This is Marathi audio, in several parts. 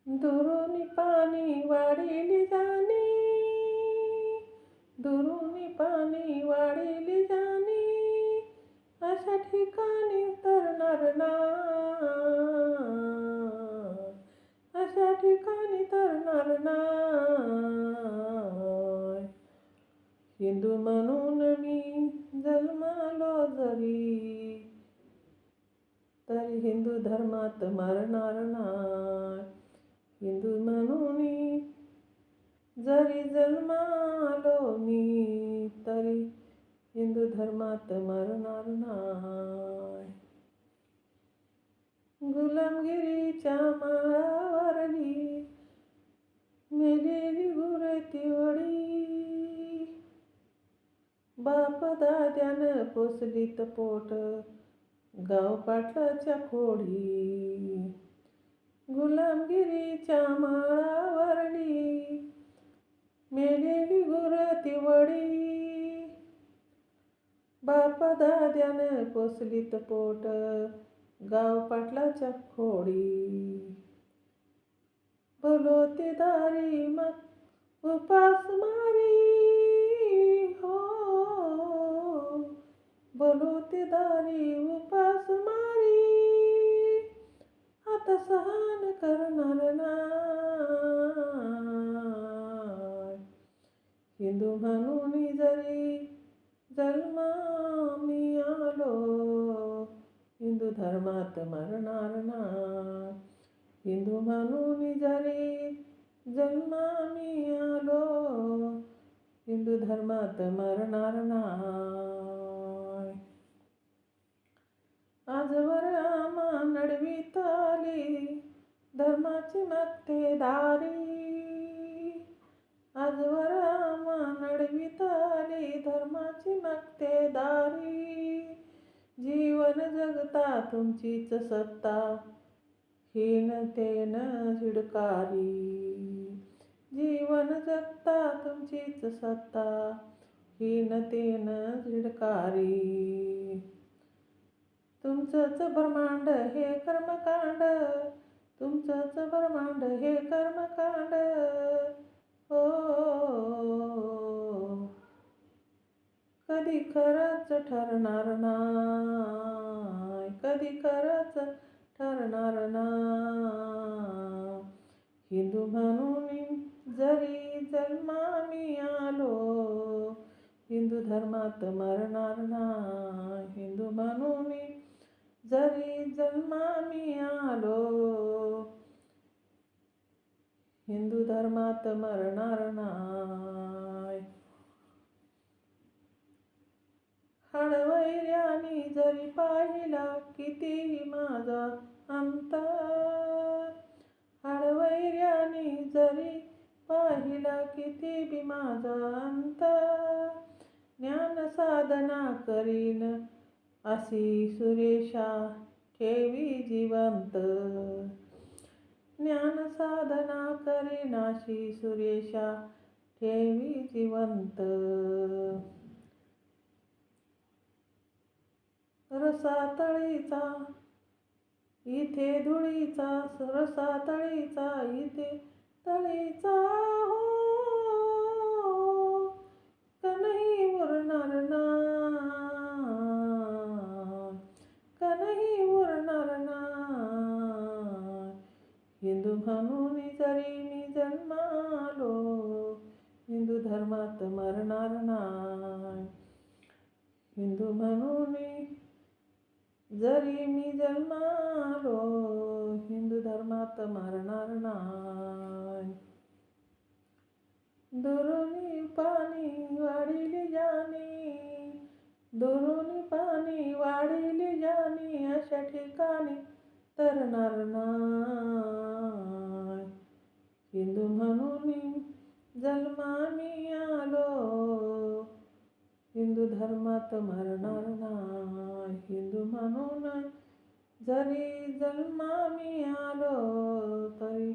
दुरुनी पाणी वाढिली जाणे, दुरुनी पाणी वाढिली जाणे, अशा ठिकाणी तरणार नाही, अशा ठिकाणी तरणार नाही. हिंदू म्हणून मी जन्मलो जरी, तरी हिंदू धर्मात मरणार नाही. हिंदू म्हणून जरी जन्मालो मी, तरी हिंदू धर्मात मरणार नाही. गुलामगिरीच्या माळावरली मेलेली गुरती वडी, बाप दाद्यानं पोसलीत पोट गाव पाटलाच्या खोडी. गुलामगिरीच्या माळावरली मेलेली गुरती वडी, बाप दाद्यानं पोसलीत पोट गाव पाटलाच्या खोडी. बोलो ते दारी मग उपास मारी, हो बोलो ते दारी उपास मारी, आता सहन करणार नाही. हिंदू म्हणून जरी जन्मा मी आलो, हिंदू धर्मात मरणार नाही. हिंदू म्हणून जरी जन्मा मी आलो, हिंदू धर्मात मरणार नाही. आजवर आम्हा नडवीत आली धर्माची मक्तेदारी, आजवर आम्हा नडवीत आली धर्माची मक्तेदारी. जीवन जगता तुमचीच सत्ता, हीनतेनं झिडकारी. जीवन जगता तुमचीच सत्ता, हीनतेनं झिडकारी. तुमचंच ब्रह्मांड हे कर्मकांड, तुमचंच ब्रह्मांड हे कर्मकांड, हो कधी खरंच ठरणार नाही, कधी खरंच ठरणार नाही. हिंदू म्हणून जरी जन्मा मी आलो, हिंदू धर्मात मरणार नाही. हिंदू म्हणून जरी जन्मा मी आलो, हिंदू धर्मात मरणार नाही. हळवैर्याने जरी पाहिला किती माझा अंत, हळवैर्याने जरी पाहिला किती बी माझा अंत, ज्ञान साधना करीन अशी सुरेशा ठेवी जिवंत, ज्ञान साधना करीन अशी सुरेशा ठेवी जिवंत. रसातळीचा इथे धुळीचा, रसातळीचा इथे तळीचा, हो कनही उरणार नाही, कनही उरणार नाही. हिंदू म्हणून जरी मी जन्मालो, हिंदू धर्मात मरणार नाही. हिंदू म्हणून जरी मी जन्मालो, हिंदू धर्मात मरणार नाही. दुरुनी पाणी वाढिली जाणे, दुरुनी पाणी वाढिली जाणे, अशा ठिकाणी तरणार नाही. हिंदू म्हणून जन्मा मी आलो, हिंदू धर्मात मरणार नाही. हिंदू म्हणून जरी जन्मा मी आलो, तरी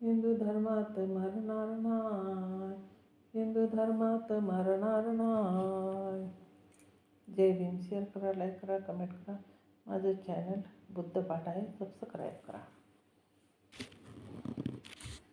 हिंदू धर्मात मरणार नाही, हिंदू धर्मात मरणार नाही. जय भीम. शेअर करा, लाईक करा, कमेंट करा. माझं चॅनल बुद्धपाठ आहे, सबस्क्राईब करा.